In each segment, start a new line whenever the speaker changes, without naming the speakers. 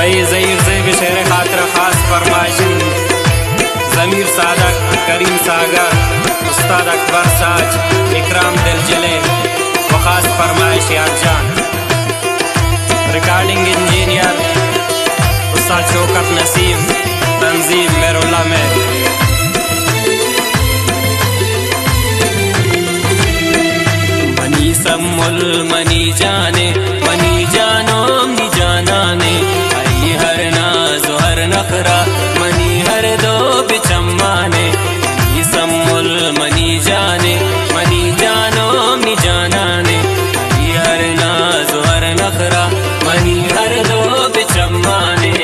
आई ज़हीर से भी शेर खातिर खास फरमाइश ज़मीर सादक करीम सागर उस्ताद अकबर साज इकराम दिल जले व खास फरमाइश यादजान। रिकॉर्डिंग इंजीनियर उस्ताद शौकत नसीम, तंजीम मेरुल्ला में। मनी सम्मुल मनी जाने मनी जानो मनी जाना ने आई हर नाज हर नखरा मनी हर दो बिचम्माने। मनी सम्मुल मनी जाने मनी जानो मनी जाना ने आई हर नाज हर नखरा मनी हर दो बिचम्माने।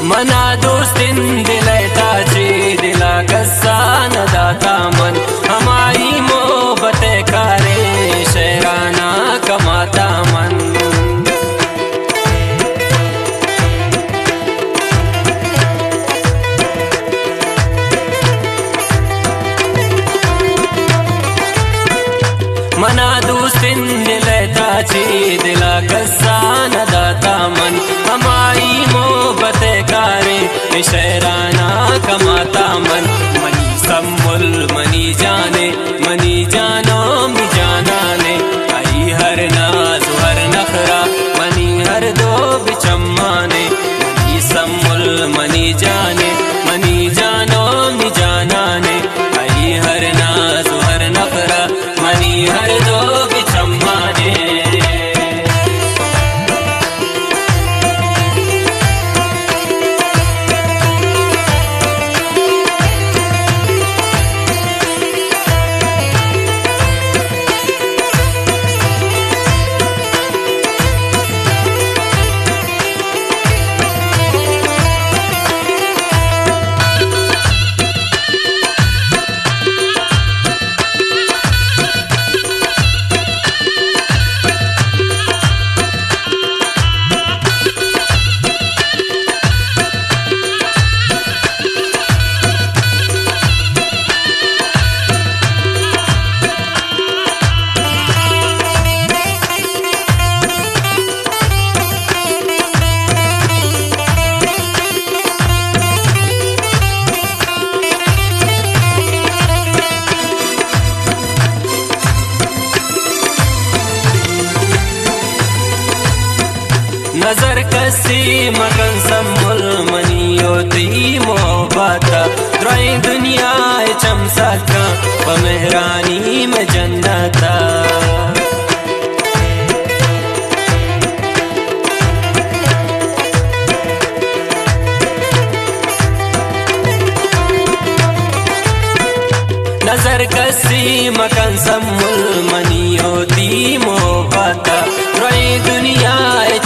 मना दोस्तिन दिलता चे दिला कस्सा न दाता मन हमारी मोहब्बत कारे शेराना कमाता मन। मना दोस्तिन दिलता चे दिला कस्सा न दाता मन हमारी मोहब्बत कारे शेराना कमाता मन। मनी सम्मुल मनी जाने मनी जानो मनी जाना ने आई हर नाज हर नखरा मनी हर दो बिचम्माने। मनी सम्मुल मनी जाने मनी जानो मनी जाना ने आई हर नाज हर नखरा मनी हर दो बिचम्माने। नजर कसी मगन सम्मुल मनी होती मोहब्बत द्रोई दुनिया चमसका व मेहरानी में जन्नता। नजर कसी मगन सम्मुल मनी होती मोहब्बत द्रोई दुनिया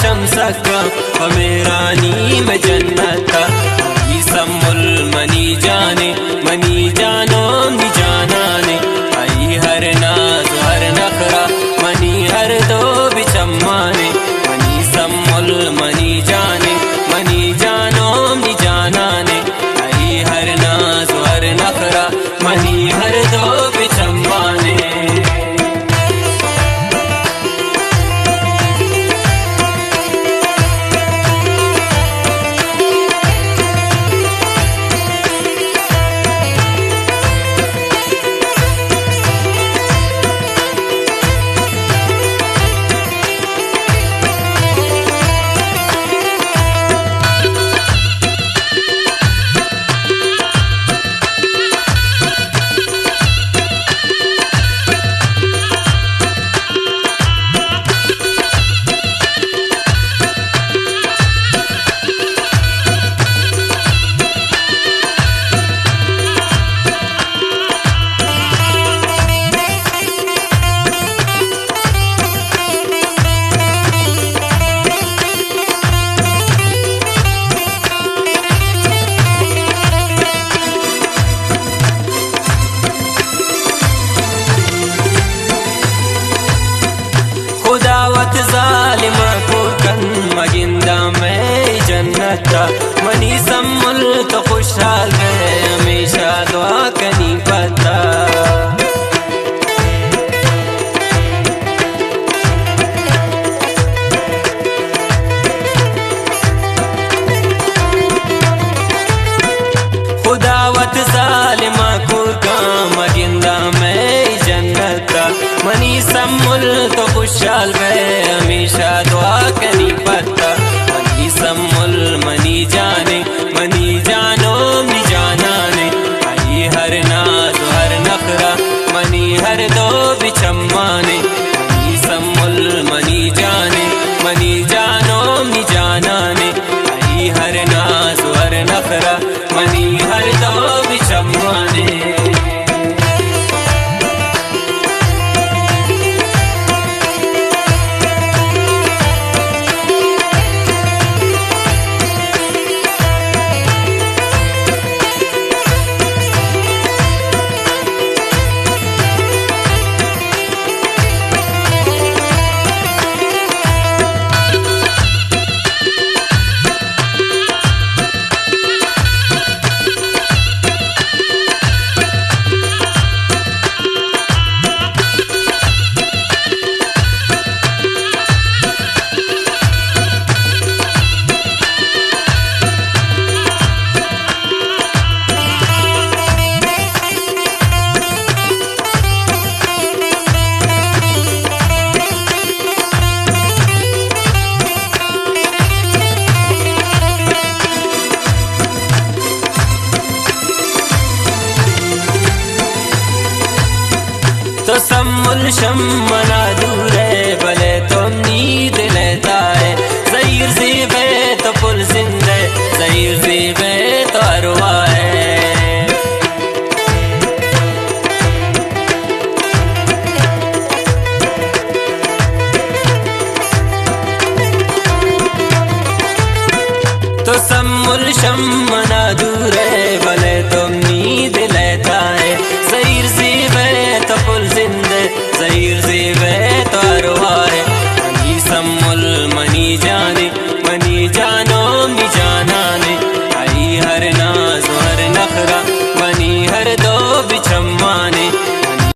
चमसका व मेहरानी में जन्नता। मनी सम्मुल मनी जाने मनी जानो मनी जाना ने आई हर नाज हर नखरा मनी हर दो बिचम्माने। मनी सम्मुल मनी जाने मनी जानो मनी जाना ने आई हर नाज हर नखरा मनी हर दो बिचम्माने। मनी सम्मुल तो खुशहाल वे हमेशा दुआ करी पता मनी सम्मुल मनी जाने मनी जानो मी जाना ने आई हर नाज हर नखरा मनी हर दो बिचम्माने मनी सम्मुल मनी जाने मनी जानो मी जाना ने आई हर नाज हर नखरा मनी हर दो बिचम्माने तो सम्मुल शम्मना दूर है भले तुम नींद लेता है ज़हीर ज़ीबे तो पुल जिंदे ज़हीर ज़ीबे तो अरवा है तो सम्मुल शम्मना दूर है भले तुम नींद लेता है ज़हीर ज़ीबे तो पुल जिंदे ज़हीर